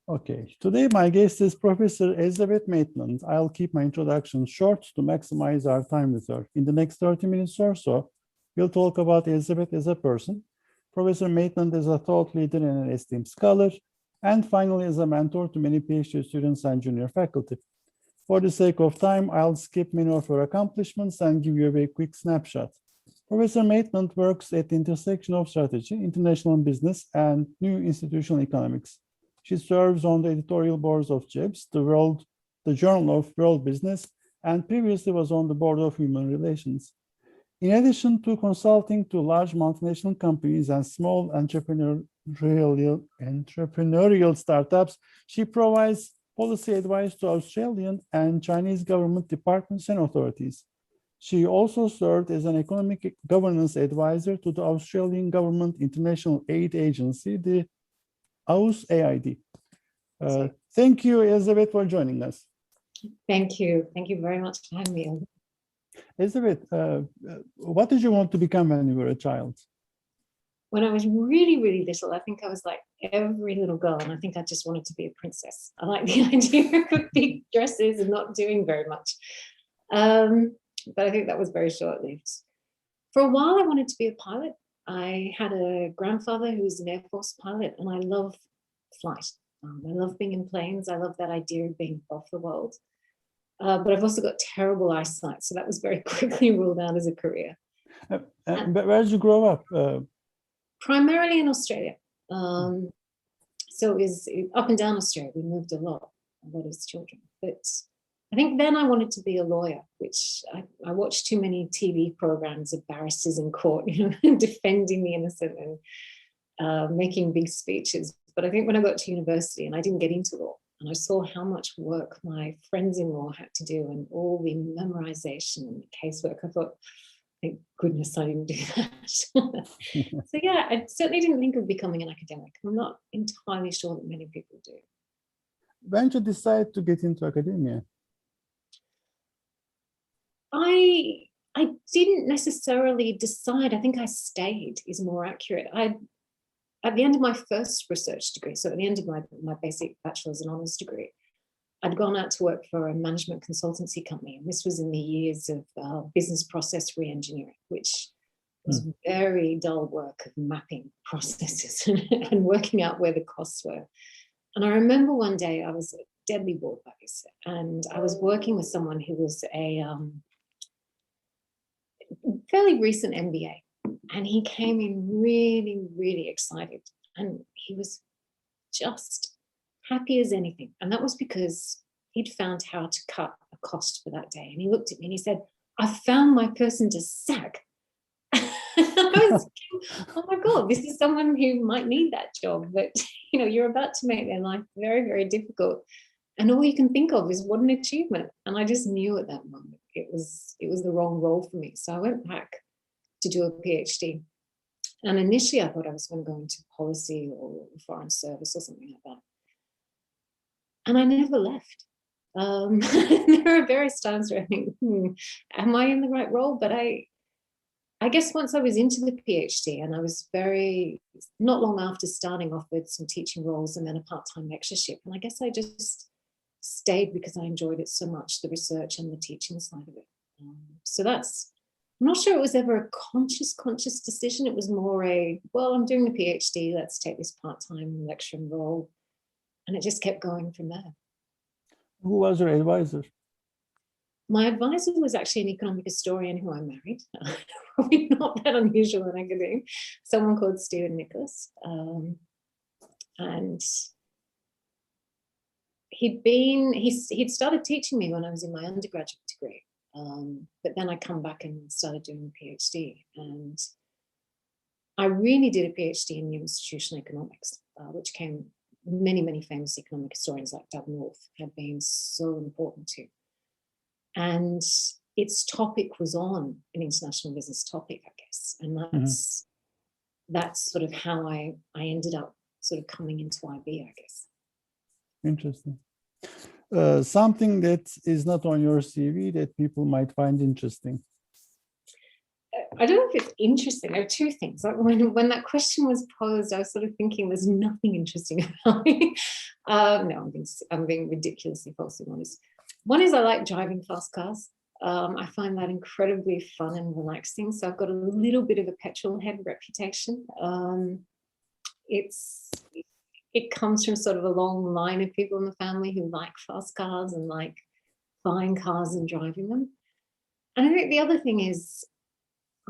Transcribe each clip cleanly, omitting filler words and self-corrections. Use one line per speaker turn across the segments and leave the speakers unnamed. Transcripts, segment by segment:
Okay, today my guest is Professor Elizabeth Maitland. I'll keep my introduction short to maximize our time with her. In the next 30 minutes or so, we'll talk about Elizabeth as a person. Professor Maitland is a thought leader and an esteemed scholar, and finally is a mentor to many PhD students and junior faculty. For the sake of time, I'll skip many of her accomplishments and give you a very quick snapshot. Professor Maitland works at the intersection of strategy, international business, and new institutional economics. She serves on the editorial boards of JIBS, the Journal of World Business, and previously was on the board of Human Relations. In addition to consulting to large multinational companies and small entrepreneurial startups, she provides policy advice to Australian and Chinese government departments and authorities. She also served as an economic governance advisor to the Australian Government International Aid Agency, the AUSAID. Thank you, Elizabeth, for joining us.
Thank you. Thank you very much for having me.
Elizabeth, what did you want to become when you were a child?
When I was really, really little, I think I was like every little girl, and I think I just wanted to be a princess. I like the idea of big dresses and not doing very much. But I think that was very short-lived. For a while, I wanted to be a pilot. I had a grandfather who was an Air Force pilot, and I love flight. I love being in planes. I love that idea of being off the world. But I've also got terrible eyesight, so that was very quickly ruled out as a career.
But where did you grow up?
Primarily in Australia. So it was up and down Australia. We moved a lot as children. But I think then I wanted to be a lawyer, which I watched too many TV programs of barristers in court, defending the innocent and making big speeches. But I think when I got to university and I didn't get into law, and I saw how much work my friends in law had to do and all the memorization and casework, I thought, thank goodness I didn't do that. So yeah, I certainly didn't think of becoming an academic. I'm not entirely sure that many people do.
When did you decide to get into academia?
I didn't necessarily decide. I think I stayed is more accurate. At the end of my first research degree, so at the end of my basic bachelor's and honours degree, I'd gone out to work for a management consultancy company. And this was in the years of business process re-engineering, which was very dull work of mapping processes and working out where the costs were. And I remember one day I was deadly bored by this, and I was working with someone who was a fairly recent MBA. And he came in really, really excited. And he was just happy as anything. And that was because he'd found how to cut a cost for that day. And he looked at me and he said, I found my person to sack. I was thinking, oh my God, this is someone who might need that job. But, you're about to make their life very, very difficult. And all you can think of is what an achievement. And I just knew at that moment it was the wrong role for me. So I went back to do a PhD. And initially I thought I was going to go into policy or foreign service or something like that. And I never left. There are various times where I think, am I in the right role? But I guess once I was into the PhD, and I was not long after starting off with some teaching roles and then a part-time lectureship. And I guess I just stayed because I enjoyed it so much, the research and the teaching side of it. So I'm not sure it was ever a conscious decision. It was more I'm doing the PhD, let's take this part-time lecturing role. And it just kept going from there.
Who was your advisor?
My advisor was actually an economic historian who I married. Probably not that unusual in academia. Someone called Stephen Nicholas. And he'd started teaching me when I was in my undergraduate degree. But then I come back and started doing a PhD, and I really did a PhD in new institutional economics, which many famous economic historians like Doug North have been so important to. And its topic was on an international business topic, I guess. And that's sort of how I ended up sort of coming into IB, I guess.
Interesting. Something that is not on your CV that people might find interesting.
I don't know if it's interesting. There are two things. Like when that question was posed, I was sort of thinking there's nothing interesting about me. No, I'm being ridiculously falsely honest. One is I like driving fast cars. I find that incredibly fun and relaxing. So I've got a little bit of a petrol head reputation. It comes from sort of a long line of people in the family who like fast cars and like buying cars and driving them. And I think the other thing is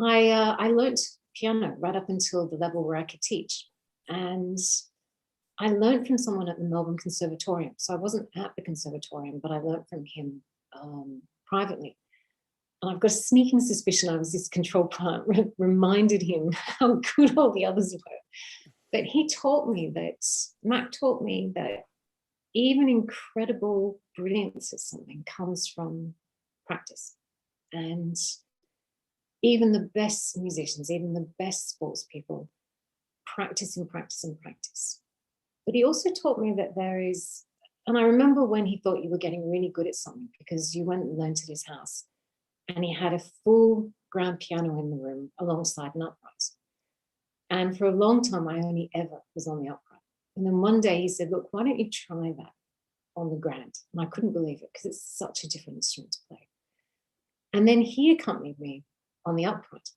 I learnt piano right up until the level where I could teach. And I learned from someone at the Melbourne Conservatorium. So I wasn't at the conservatorium, but I learned from him privately. And I've got a sneaking suspicion I was this control plant, reminded him how good all the others were. But Mac taught me that even incredible brilliance at something comes from practice. And even the best musicians, even the best sports people, practice and practice and practice. But he also taught me that there is, and I remember when he thought you were getting really good at something because you went and learned at his house and he had a full grand piano in the room alongside an upright. And for a long time, I only ever was on the upright. And then one day he said, look, why don't you try that on the grand? And I couldn't believe it because it's such a different instrument to play. And then he accompanied me on the upright.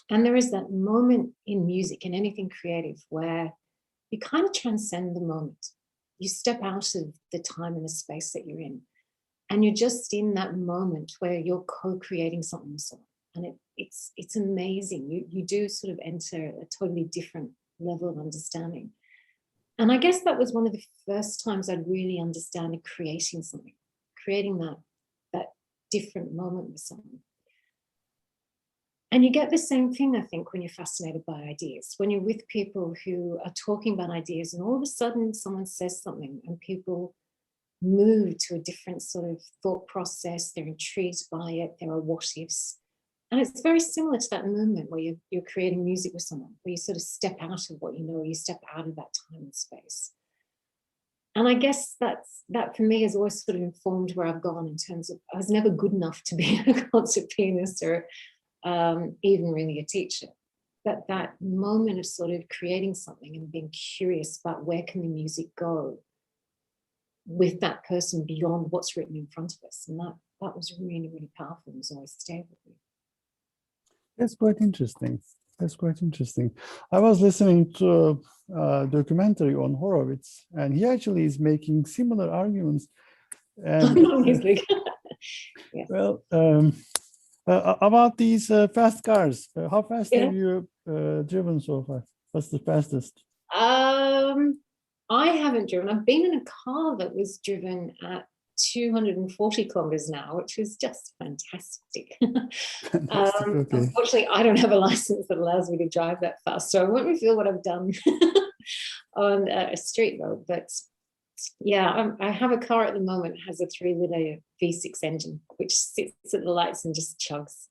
And there is that moment in music and anything creative where you kind of transcend the moment. You step out of the time and the space that you're in. And you're just in that moment where you're co-creating something with someone. And it's amazing. You do sort of enter a totally different level of understanding. And I guess that was one of the first times I'd really understood creating something, creating that different moment with someone. And you get the same thing, I think, when you're fascinated by ideas, when you're with people who are talking about ideas and all of a sudden someone says something and people move to a different sort of thought process, they're intrigued by it, there are what ifs. And it's very similar to that moment where you're creating music with someone, where you sort of step out of what you know, you step out of that time and space. And I guess that for me has always sort of informed where I've gone in terms of, I was never good enough to be a concert pianist or even really a teacher. But that moment of sort of creating something and being curious about where can the music go with that person beyond what's written in front of us. And that was really, really powerful and has always stayed with me.
That's quite interesting. That's quite interesting. I was listening to a documentary on Horowitz, and he actually is making similar arguments. And
Yes.
well, about these fast cars, how fast have you driven so far? What's the fastest?
I haven't driven. I've been in a car that was driven at 240 kilometers an hour, which was just fantastic.
Okay.
Unfortunately, I don't have a license that allows me to drive that fast, so I won't reveal what I've done on a street road. But yeah, I have a car at the moment that has a 3-liter V6 engine, which sits at the lights and just chugs.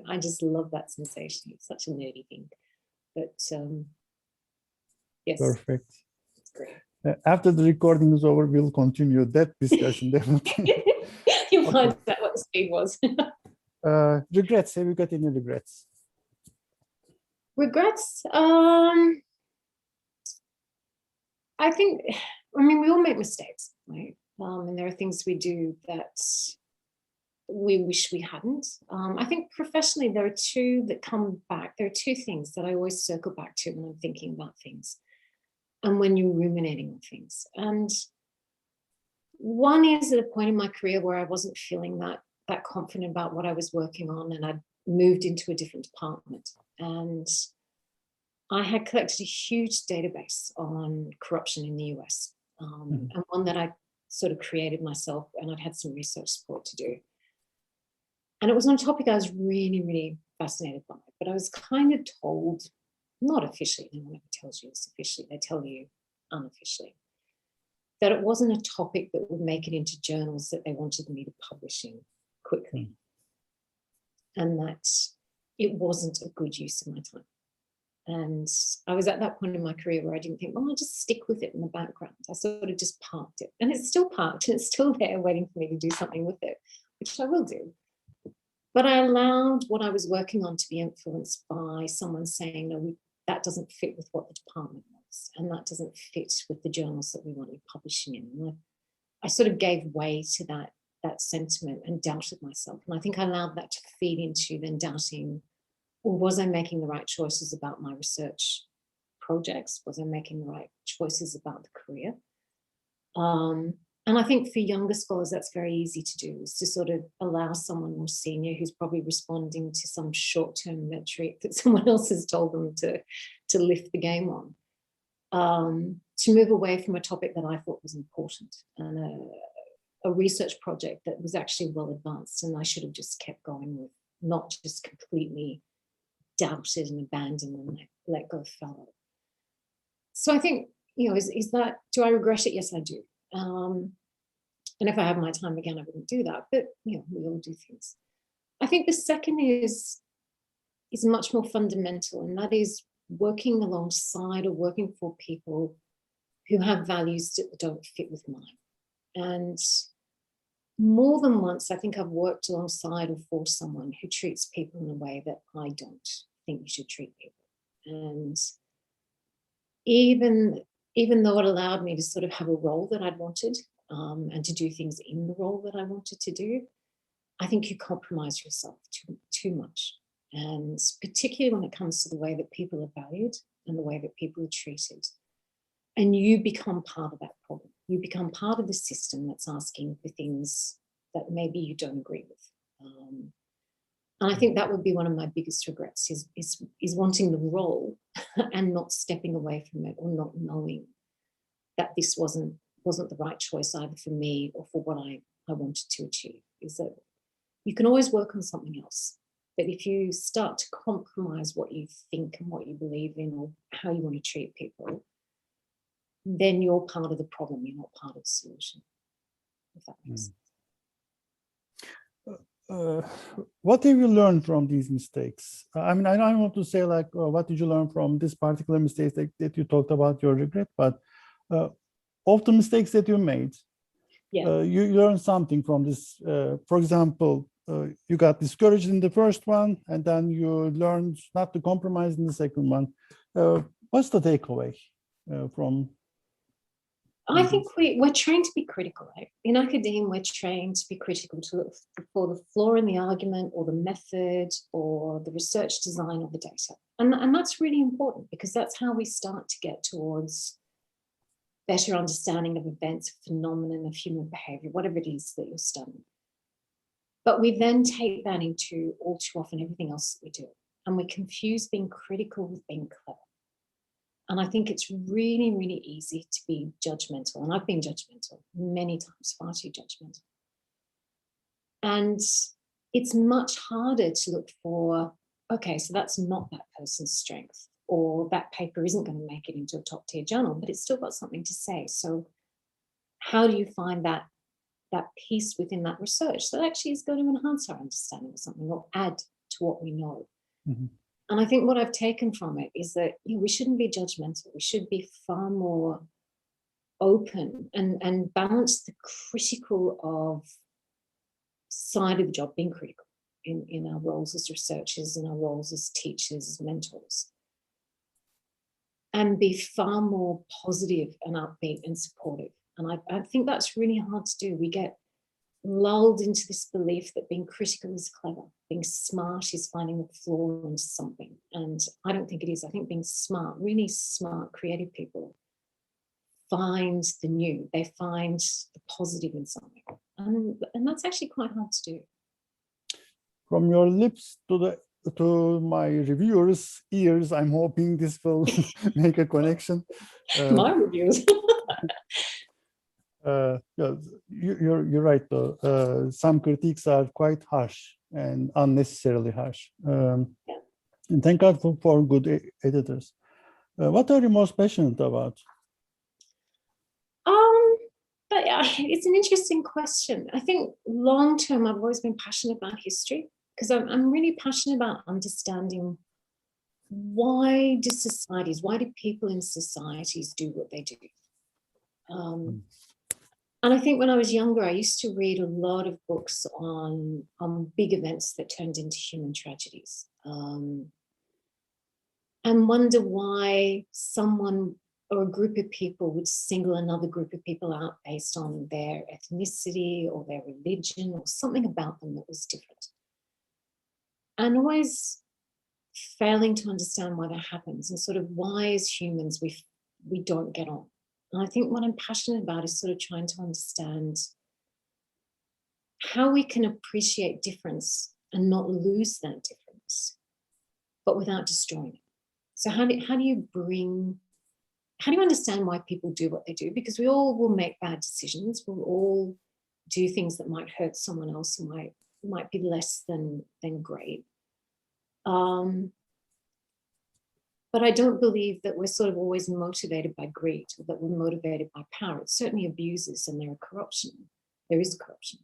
I just love that sensation. It's such a nerdy thing. But yes.
Perfect.
It's great.
After the recording is over, we'll continue that discussion, definitely.
You'll find out what the speed was.
Regrets, have you got any regrets?
Regrets? I think, we all make mistakes, right? And there are things we do that we wish we hadn't. I think professionally, there are two that come back. There are two things that I always circle back to when I'm thinking about things and when you're ruminating on things. And one is at a point in my career where I wasn't feeling that confident about what I was working on, and I'd moved into a different department. And I had collected a huge database on corruption in the US, and one that I sort of created myself, and I'd had some research support to do. And it was on a topic I was really, really fascinated by, but I was kind of told, not officially, no one ever tells you this officially, they tell you unofficially, that it wasn't a topic that would make it into journals that they wanted me to publish in quickly. And that it wasn't a good use of my time. And I was at that point in my career where I didn't think, I'll just stick with it in the background. I sort of just parked it. And it's still parked and it's still there waiting for me to do something with it, which I will do. But I allowed what I was working on to be influenced by someone saying, no, that doesn't fit with what the department wants, and that doesn't fit with the journals that we want to be publishing in. And I sort of gave way to that sentiment and doubted myself. And I think I allowed that to feed into then doubting, well, was I making the right choices about my research projects? Was I making the right choices about the career? And I think for younger scholars, that's very easy to do, is to sort of allow someone more senior who's probably responding to some short-term metric that someone else has told them to lift the game on, to move away from a topic that I thought was important and a research project that was actually well advanced, and I should have just kept going with, not just completely doubted and abandoned and let go fallow. So I think, is that, do I regret it? Yes, I do. And if I had my time again, I wouldn't do that. But, we all do things. I think the second is much more fundamental, and that is working alongside or working for people who have values that don't fit with mine. And more than once, I think I've worked alongside or for someone who treats people in a way that I don't think you should treat people. And even though it allowed me to sort of have a role that I'd wanted, and to do things in the role that I wanted to do, I think you compromise yourself too much. And particularly when it comes to the way that people are valued and the way that people are treated. And you become part of that problem. You become part of the system that's asking for things that maybe you don't agree with. And I think that would be one of my biggest regrets is wanting the role and not stepping away from it, or not knowing that this wasn't the right choice either for me or for what I wanted to achieve. Is that you can always work on something else, but if you start to compromise what you think and what you believe in or how you want to treat people, then you're part of the problem, you're not part of the solution, if that makes sense.
What have you learned from these mistakes? I mean, I don't want to say like, what did you learn from this particular mistake that you talked about, your regret, but of the mistakes that you made, you learned something from this. For example, you got discouraged in the first one, and then you learned not to compromise in the second one. What's the takeaway from?
I think we're trained to be critical. Right? In academia, we're trained to be critical, to look for the flaw in the argument or the method or the research design of the data. And that's really important, because that's how we start to get towards better understanding of events, phenomenon of human behavior, whatever it is that you're studying. But we then take that into, all too often, everything else that we do. And we confuse being critical with being clever. And I think it's really, really easy to be judgmental. And I've been judgmental many times, far too judgmental. And it's much harder to look for, okay, so that's not that person's strength, or that paper isn't going to make it into a top tier journal, but it's still got something to say. So how do you find that piece within that research that actually is going to enhance our understanding of something or add to what we know? Mm-hmm. And I think what I've taken from it is that we shouldn't be judgmental. We should be far more open and balance the critical of side of the job, being critical in our roles as researchers, in our roles as teachers, as mentors, and be far more positive and upbeat and supportive. And I think that's really hard to do. We get lulled into this belief that being critical is clever, being smart is finding the flaw in something. And I don't think it is. I think being smart, really smart, creative people find the new. They find the positive in something. And that's actually quite hard to do.
From your lips to my reviewers' ears, I'm hoping this will make a connection.
My reviewers.
Yeah, you're right though. Some critiques are quite harsh and unnecessarily harsh. And thank God for good editors. What are you most passionate about?
But it's an interesting question. I think long term, I've always been passionate about history, because I'm really passionate about understanding why do people in societies do what they do. And I think when I was younger, I used to read a lot of books on big events that turned into human tragedies, and wonder why someone or a group of people would single another group of people out based on their ethnicity or their religion or something about them that was different. And always failing to understand why that happens, and sort of why as humans we don't get on. And I think what I'm passionate about is sort of trying to understand how we can appreciate difference and not lose that difference, but without destroying it. So how do you understand why people do what they do? Because we all will make bad decisions. We'll all do things that might hurt someone else and might be less than great. But I don't believe that we're sort of always motivated by greed, or that we're motivated by power. It's certainly abuses, and there is corruption.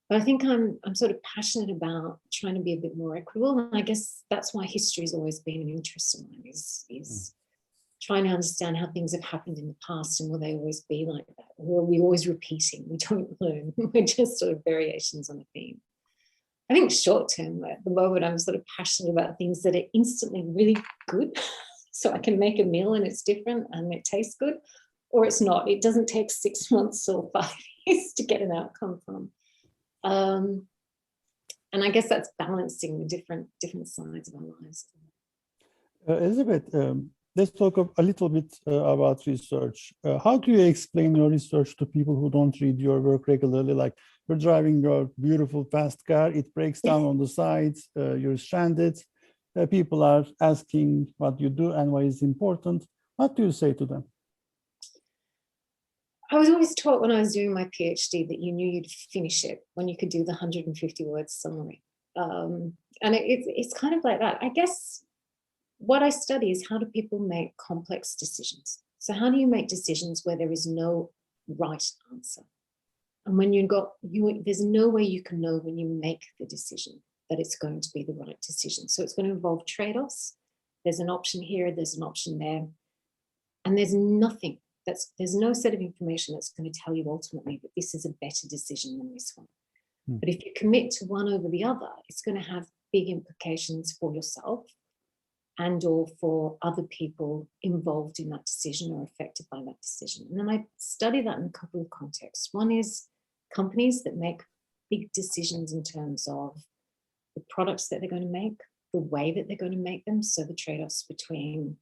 But I think I'm sort of passionate about trying to be a bit more equitable. And I guess that's why history has always been an interest of mine, is trying to understand how things have happened in the past, and will they always be like that? Or are we always repeating? We don't learn. We're just sort of variations on a theme. I think short term, at the moment, I'm sort of passionate about things that are instantly really good. So I can make a meal and it's different and it tastes good, or it's not. It doesn't take 6 months or 5 years to get an outcome from. And I guess that's balancing the different sides of our lives.
Elizabeth, let's talk a little bit about research. How do you explain your research to people who don't read your work regularly? Like, you're driving your beautiful fast car, it breaks down on the sides, you're stranded. People are asking what you do and why it's important. What do you say to them?
I was always taught when I was doing my PhD that you knew you'd finish it when you could do the 150 words summary. And it's kind of like that. I guess what I study is, how do people make complex decisions? So how do you make decisions where there is no right answer? And when there's no way you can know when you make the decision that it's going to be the right decision. So it's going to involve trade-offs. There's an option here, there's an option there. And there's no set of information that's going to tell you ultimately that this is a better decision than this one. But if you commit to one over the other, it's going to have big implications for yourself and or for other people involved in that decision or affected by that decision. And then I study that in a couple of contexts. One is companies that make big decisions in terms of the products that they're going to make, the way that they're going to make them, so the trade-offs between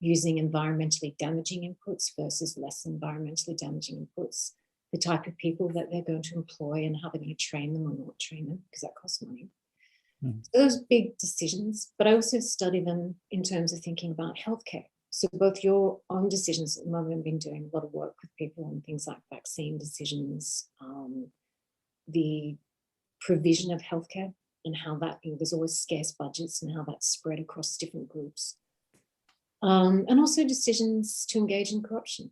using environmentally damaging inputs versus less environmentally damaging inputs, the type of people that they're going to employ and how they're going to train them or not train them, because that costs money. So those big decisions, but I also study them in terms of thinking about healthcare. So both your own decisions at the moment, I've been doing a lot of work with people on things like vaccine decisions, the provision of healthcare and how that, there's always scarce budgets and how that's spread across different groups. And also decisions to engage in corruption.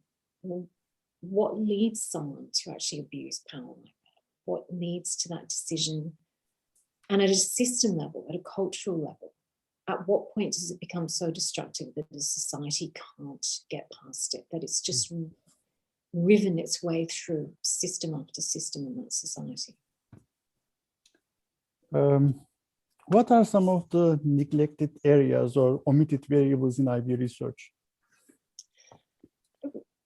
What leads someone to actually abuse power like that? What leads to that decision? And at a system level, at a cultural level, at what point does it become so destructive that the society can't get past it, that it's just riven its way through system after system in that society?
What are some of the neglected areas or omitted variables in IB research?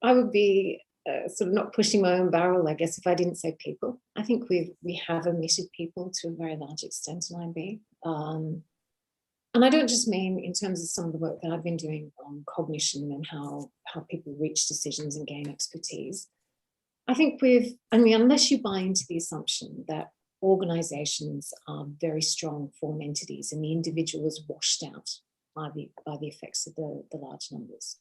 I would be sort of not pushing my own barrel, I guess, if I didn't say people. I think we have omitted people to a very large extent in IB. And I don't just mean in terms of some of the work that I've been doing on cognition and how people reach decisions and gain expertise. I think unless you buy into the assumption that organizations are very strong form entities and the individual is washed out by the effects of the large numbers.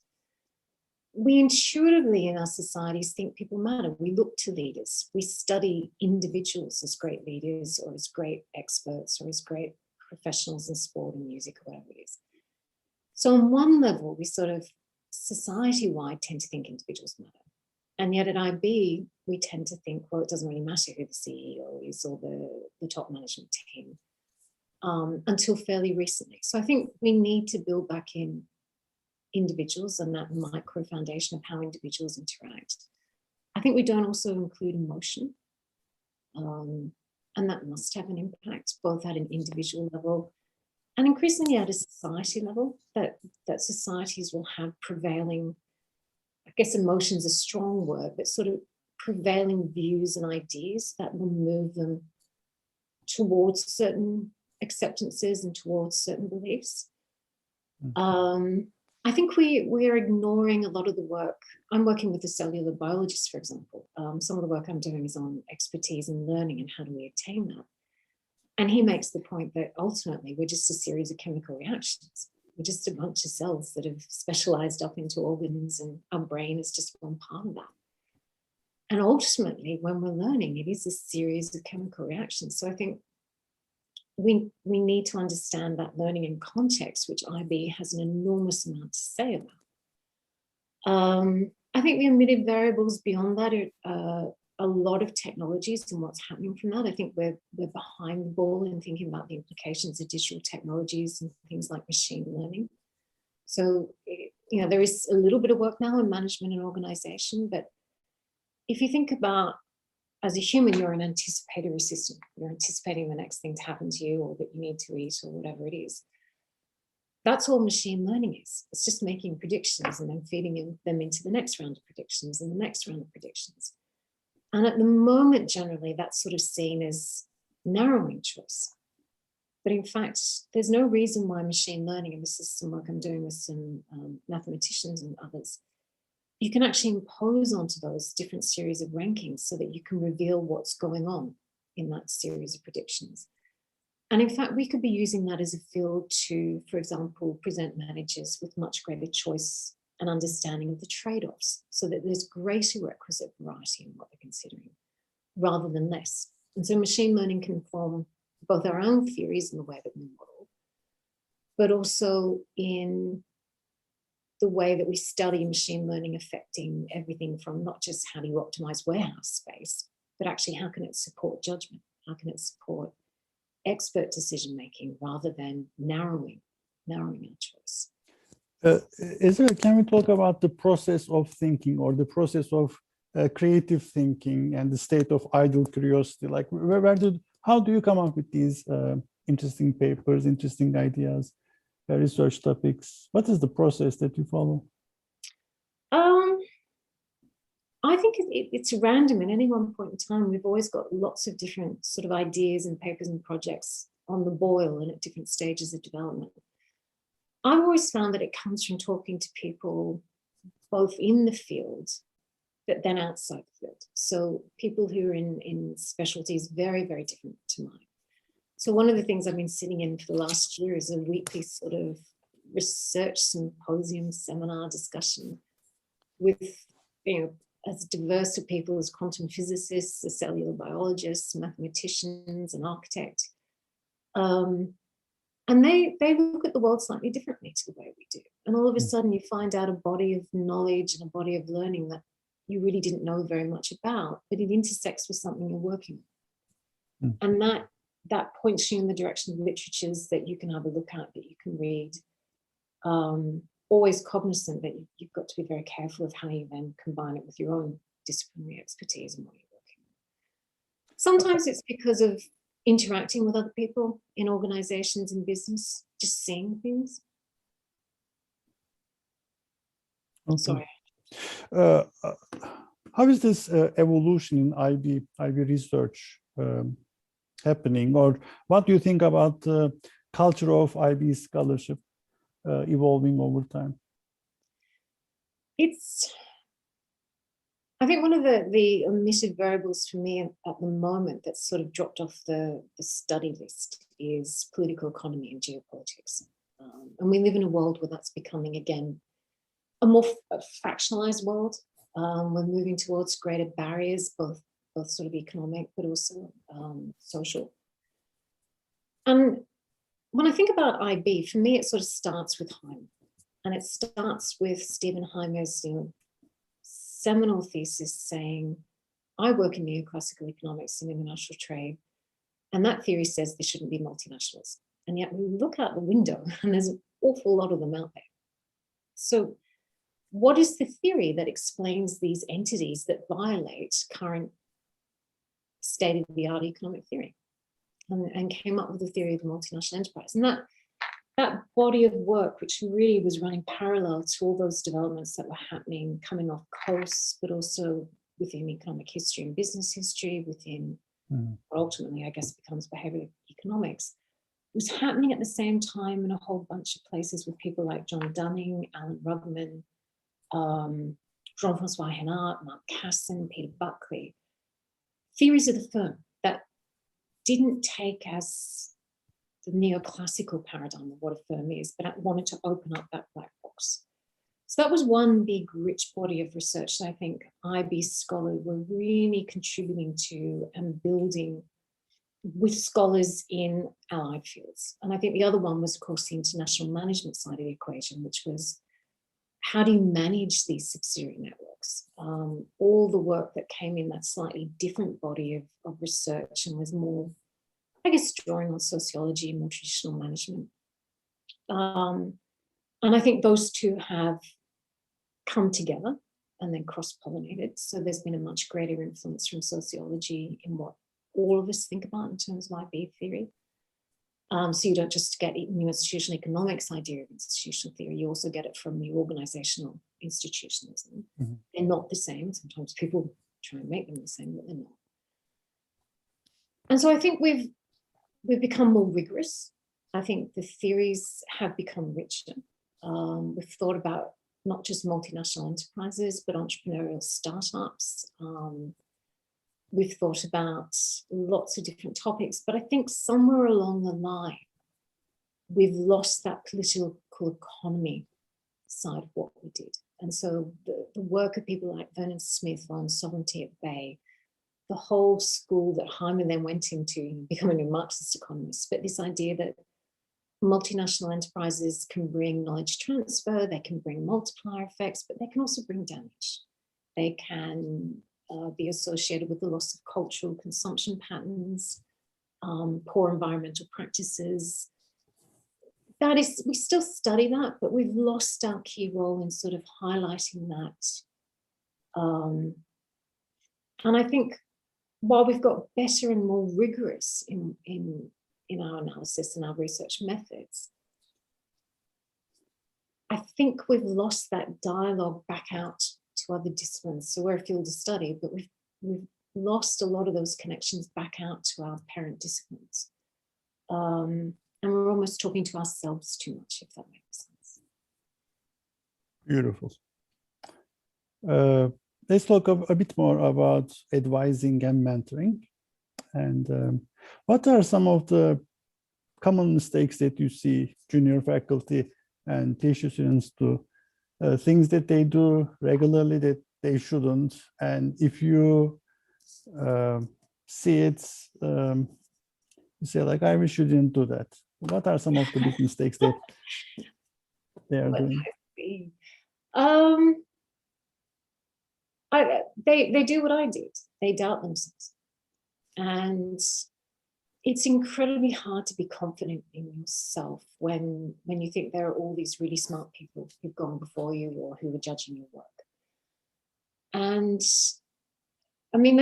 We intuitively in our societies think people matter. We look to leaders. We study individuals as great leaders or as great experts or as great professionals in sport and music or whatever it is. So on one level, we sort of society-wide tend to think individuals matter. And yet at IB, we tend to think, well, it doesn't really matter who the CEO is or the top management team until fairly recently. So I think we need to build back in individuals and that micro foundation of how individuals interact. I think we don't also include emotion. And that must have an impact, both at an individual level and increasingly at a society level, that societies will have prevailing, I guess emotion's a strong word, but sort of prevailing views and ideas that will move them towards certain acceptances and towards certain beliefs. I think we are ignoring a lot of the work. I'm working with a cellular biologist, for example. Some of the work I'm doing is on expertise in learning and how do we attain that. And he makes the point that ultimately we're just a series of chemical reactions. We're just a bunch of cells that have specialized up into organs, and our brain is just one part of that. And ultimately, when we're learning, it is a series of chemical reactions. So I think we need to understand that learning in context, which IB has an enormous amount to say about. I think the omitted variables beyond that are a lot of technologies and what's happening from that. I think we're behind the ball in thinking about the implications of digital technologies and things like machine learning. So, there is a little bit of work now in management and organization, but if you think about, as a human, you're an anticipatory system. You're anticipating the next thing to happen to you, or that you need to eat, or whatever it is. That's all machine learning is. It's just making predictions and then feeding them into the next round of predictions and the next round of predictions. And at the moment, generally, that's sort of seen as narrowing choice. But in fact, there's no reason why machine learning, and this is some work I'm doing with some mathematicians and others, you can actually impose onto those different series of rankings so that you can reveal what's going on in that series of predictions. And in fact, we could be using that as a field to, for example, present managers with much greater choice and understanding of the trade-offs, so that there's greater requisite variety in what they're considering rather than less. And so machine learning can inform both our own theories and the way that we model, but also in the way that we study machine learning affecting everything from not just how do you optimize warehouse space, but actually how can it support judgment? How can it support expert decision making rather than narrowing our choice?
Ezra, can we talk about the process of thinking, or the process of creative thinking and the state of idle curiosity? Like, how do you come up with these interesting papers, interesting ideas, research topics? What is the process that you follow?
I think it's random. At any one point in time, we've always got lots of different sort of ideas and papers and projects on the boil and at different stages of development. I've always found that it comes from talking to people both in the field, but then outside the field. So people who are in specialties very, very different to mine. So one of the things I've been sitting in for the last year is a weekly sort of research symposium, seminar discussion with, as diverse of people as quantum physicists, as cellular biologists, mathematicians, and architect. And they look at the world slightly differently to the way we do. And all of a sudden you find out a body of knowledge and a body of learning that you really didn't know very much about, but it intersects with something you're working on. And that points you in the direction of literatures that you can have a look at, that you can read. Always cognizant that you've got to be very careful of how you then combine it with your own disciplinary expertise and what you're working on. Sometimes it's because of interacting with other people in organizations and business, just seeing things.
Okay.
Sorry.
How is this evolution in IB research happening, or what do you think about the culture of IB scholarship evolving over time?
I think one of the omitted variables for me at the moment that's sort of dropped off the study list is political economy and geopolitics. And we live in a world where that's becoming, again, a more fractionalized world. We're moving towards greater barriers, both sort of economic, but also social. And when I think about IB, for me, it sort of starts with Heim. And it starts with Stephen Heimer's seminal thesis saying, I work in neoclassical economics and international trade, and that theory says there shouldn't be multinationals. And yet we look out the window and there's an awful lot of them out there. So what is the theory that explains these entities that violate current state-of-the-art economic theory, and came up with the theory of the multinational enterprise. And that body of work, which really was running parallel to all those developments that were happening, coming off coast, but also within economic history and business history, within what ultimately, I guess, becomes behavioral economics, was happening at the same time in a whole bunch of places with people like John Dunning, Alan Rugman, Jean-Francois Henart, Mark Casson, Peter Buckley. Theories of the firm that didn't take as the neoclassical paradigm of what a firm is, but wanted to open up that black box. So that was one big rich body of research that I think IB scholars were really contributing to and building with scholars in allied fields. And I think the other one was, of course, the international management side of the equation, which was how do you manage these subsidiary networks? All the work that came in that slightly different body of research and was more, I guess, drawing on sociology and more traditional management. And I think those two have come together and then cross-pollinated. So there's been a much greater influence from sociology in what all of us think about in terms of IB theory. So you don't just get new institutional economics idea of institutional theory, you also get it from the organizational institutionalism. They're not the same. Sometimes people try and make them the same, but they're not. And so I think we've become more rigorous. I think the theories have become richer. We've thought about not just multinational enterprises, but entrepreneurial startups. We've thought about lots of different topics, but I think somewhere along the line, we've lost that political economy side of what we did. And so the work of people like Vernon Smith on sovereignty at bay, the whole school that Hyman then went into, becoming a Marxist economist, but this idea that multinational enterprises can bring knowledge transfer, they can bring multiplier effects, but they can also bring damage. They can be associated with the loss of cultural consumption patterns, poor environmental practices. That is, we still study that, but we've lost our key role in sort of highlighting that. And I think while we've got better and more rigorous in our analysis and our research methods, I think we've lost that dialogue back out to other disciplines. So we're a field of study, but we've lost a lot of those connections back out to our parent disciplines. And we're almost talking to ourselves too much, if that makes sense.
Beautiful. Let's talk a bit more about advising and mentoring. And what are some of the common mistakes that you see junior faculty and PhD students do? Things that they do regularly that they shouldn't, and if you see it, you say like, I wish you didn't do that. What are some of the big mistakes that they are doing?
They do what I did. They doubt themselves, and it's incredibly hard to be confident in yourself when you think there are all these really smart people who've gone before you or who are judging your work. And I mean,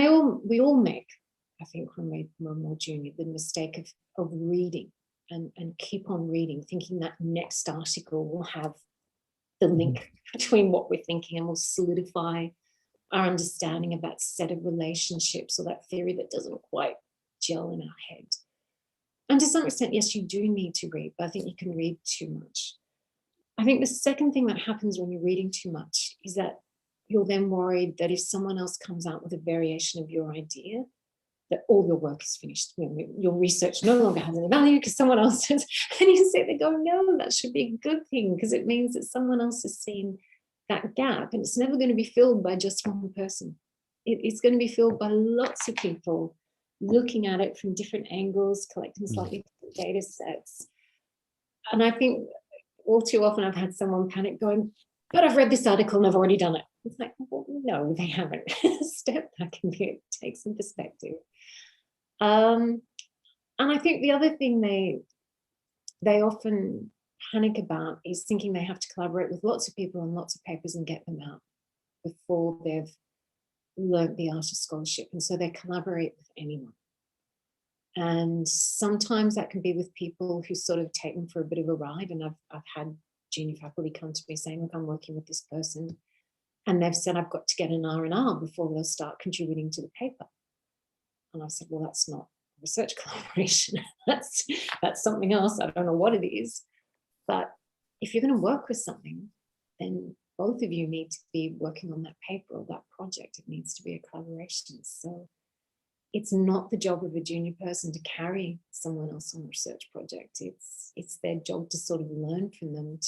we all make, I think when we're more junior, the mistake of reading and keep on reading, thinking that next article will have the link between what we're thinking and will solidify our understanding of that set of relationships or that theory that doesn't quite gel in our head. And to some extent, yes, you do need to read, but I think you can read too much. I think the second thing that happens when you're reading too much is that you're then worried that if someone else comes out with a variation of your idea, that all your work is finished. Your research no longer has any value because someone else has. And you sit there going, no, that should be a good thing because it means that someone else has seen that gap, and it's never going to be filled by just one person. It's going to be filled by lots of people looking at it from different angles, collecting slightly different data sets. And I think all too often I've had someone panic going, but I've read this article and I've already done it. It's like, well, no, they haven't. Step back and take some perspective. And I think the other thing they often panic about is thinking they have to collaborate with lots of people and lots of papers and get them out before they've learned the art of scholarship. And so they collaborate with anyone. And sometimes that can be with people who sort of take them for a bit of a ride. And I've had junior faculty come to me saying, look, I'm working with this person. And they've said, I've got to get an R&R before they'll start contributing to the paper. And I said, well, that's not research collaboration. that's something else. I don't know what it is. But if you're going to work with something, then both of you need to be working on that paper or that project. It needs to be a collaboration. So it's not the job of a junior person to carry someone else on a research project. It's their job to sort of learn from them.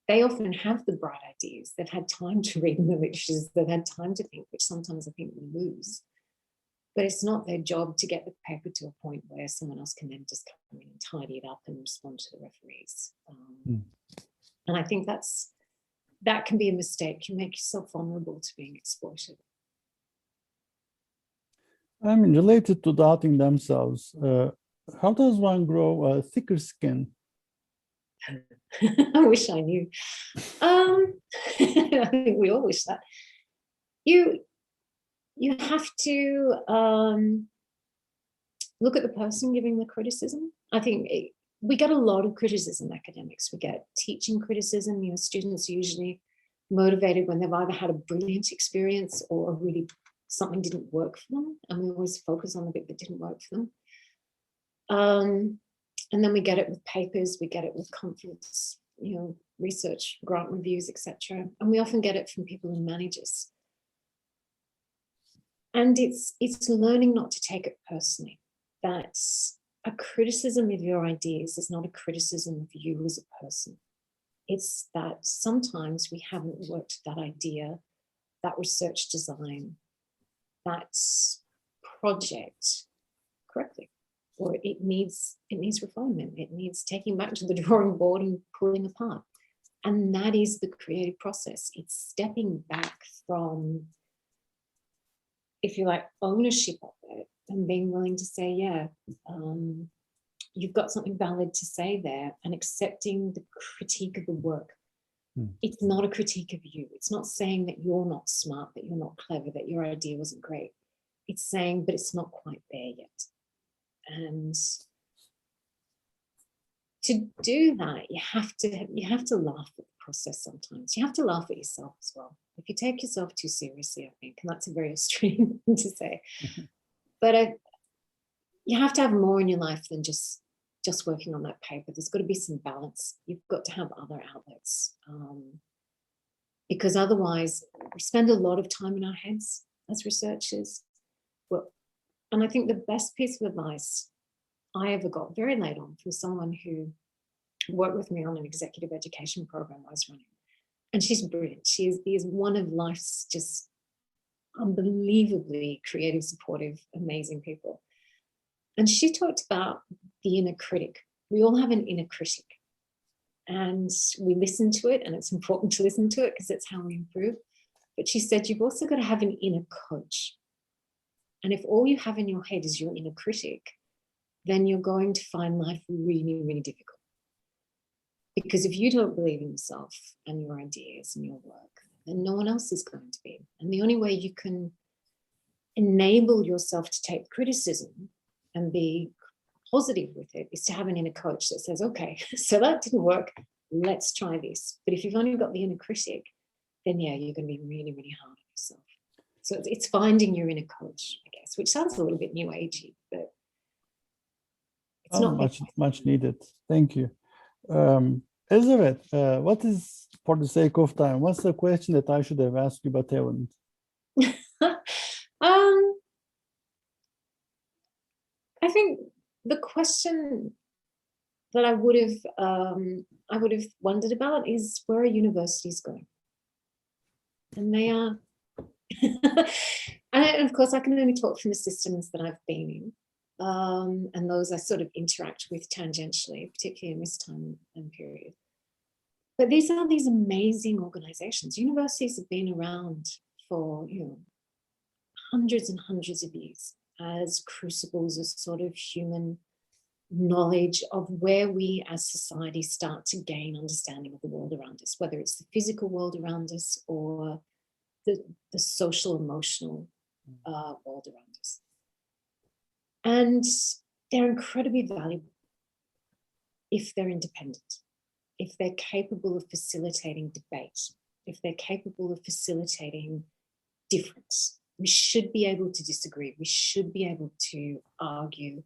They often have the bright ideas. They've had time to read in the literatures. They've had time to think, which sometimes I think we lose. But it's not their job to get the paper to a point where someone else can then just come in and tidy it up and respond to the referees. And I think that can be a mistake. You make yourself vulnerable to being exploited.
I mean, related to doubting themselves, how does one grow a thicker skin?
I wish I knew. I think we all wish that. You have to look at the person giving the criticism. I think we get a lot of criticism, academics. We get teaching criticism. Students are usually motivated when they've either had a brilliant experience or really something didn't work for them. And we always focus on the bit that didn't work for them. And then we get it with papers, we get it with conference, research, grant reviews, etc. And we often get it from people who manage us. And it's learning not to take it personally. That a criticism of your ideas is not a criticism of you as a person. It's that sometimes we haven't worked that idea, that research design, that project correctly. Or it needs refinement. It needs taking back to the drawing board and pulling apart. And that is the creative process. It's stepping back from, if you like, ownership of it and being willing to say, yeah, you've got something valid to say there, and accepting the critique of the work. It's not a critique of you. It's not saying that you're not smart, that you're not clever, that your idea wasn't great. It's saying, but it's not quite there yet. And to do that, you have to laugh at the process sometimes. You have to laugh at yourself as well. If you take yourself too seriously, I think, and that's a very Australian thing to say, but you have to have more in your life than just working on that paper. There's got to be some balance. You've got to have other outlets, because otherwise we spend a lot of time in our heads as researchers. And I think the best piece of advice I ever got very late on from someone who worked with me on an executive education program I was running. And she's brilliant. She is one of life's just unbelievably creative, supportive, amazing people. And she talked about the inner critic. We all have an inner critic. And we listen to it, and it's important to listen to it because it's how we improve. But she said, you've also got to have an inner coach. And if all you have in your head is your inner critic, then you're going to find life really, really difficult. Because if you don't believe in yourself and your ideas and your work, then no one else is going to be. And the only way you can enable yourself to take criticism and be positive with it is to have an inner coach that says, okay, so that didn't work, let's try this. But if you've only got the inner critic, then yeah, you're going to be really, really hard on yourself. So it's finding your inner coach, I guess, which sounds a little bit new agey, but it's not
much needed. Thank you. Elizabeth, what is, for the sake of time, what's the question that I should have asked you but haven't?
I think the question that I would have wondered about is, where are universities going? And they are, and of course I can only talk from the systems that I've been in, and those I sort of interact with tangentially, particularly in this time and period. But these are these amazing organizations. Universities have been around for, hundreds and hundreds of years as crucibles of sort of human knowledge of where we as society start to gain understanding of the world around us, whether it's the physical world around us or the social, emotional world around us. And they're incredibly valuable if they're independent, if they're capable of facilitating debate, if they're capable of facilitating difference. We should be able to disagree. We should be able to argue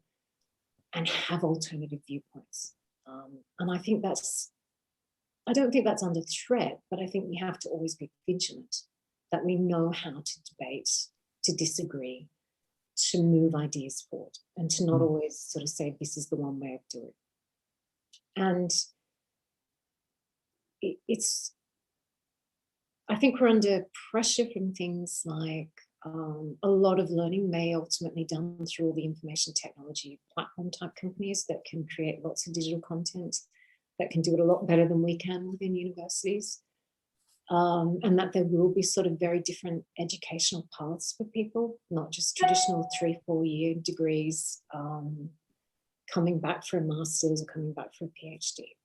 and have alternative viewpoints. And I think I don't think that's under threat, but I think we have to always be vigilant that we know how to debate, to disagree, to move ideas forward, and to not always sort of say, this is the one way of doing it. And I think we're under pressure from things like a lot of learning may ultimately be done through all the information technology platform type companies that can create lots of digital content, that can do it a lot better than we can within universities. And that there will be sort of very different educational paths for people, not just traditional 3-4 year degrees, coming back for a master's or coming back for a PhD.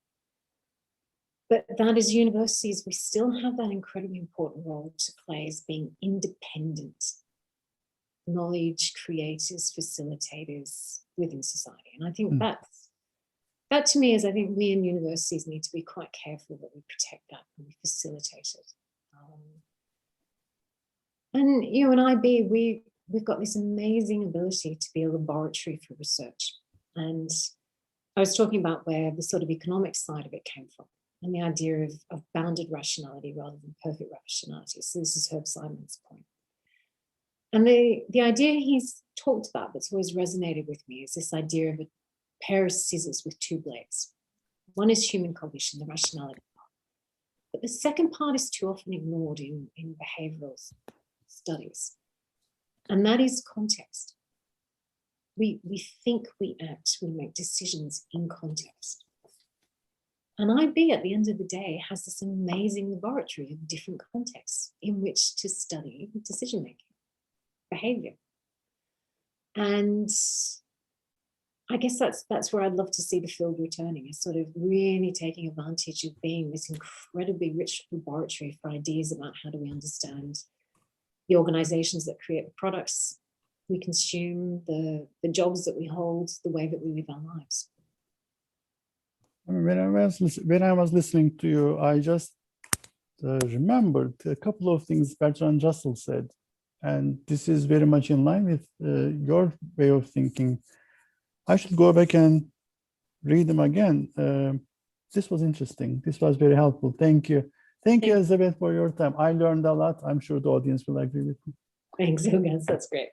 But that as universities, we still have that incredibly important role to play as being independent knowledge creators, facilitators within society. And I think that to me is, I think we in universities need to be quite careful that we protect that and we facilitate it. And in IB, we've got this amazing ability to be a laboratory for research. And I was talking about where the sort of economic side of it came from, and the idea of bounded rationality rather than perfect rationality. So this is Herb Simon's point. And the idea he's talked about that's always resonated with me is this idea of a pair of scissors with two blades. One is human cognition, the rationality part. But the second part is too often ignored in behavioral studies. And that is context. We think, we act, we make decisions in context. And IB, at the end of the day, has this amazing laboratory of different contexts in which to study decision-making, behavior. And I guess that's where I'd love to see the field returning, is sort of really taking advantage of being this incredibly rich laboratory for ideas about how do we understand the organizations that create the products we consume, the jobs that we hold, the way that we live our lives.
When I was listening to you, I just remembered a couple of things Bertrand Russell said, and this is very much in line with your way of thinking. I should go back and read them again. This was interesting. This was very helpful. Thank you. Thank you, Elizabeth, for your time. I learned a lot. I'm sure the audience will agree with me.
Thanks, Ilgaz. That's great.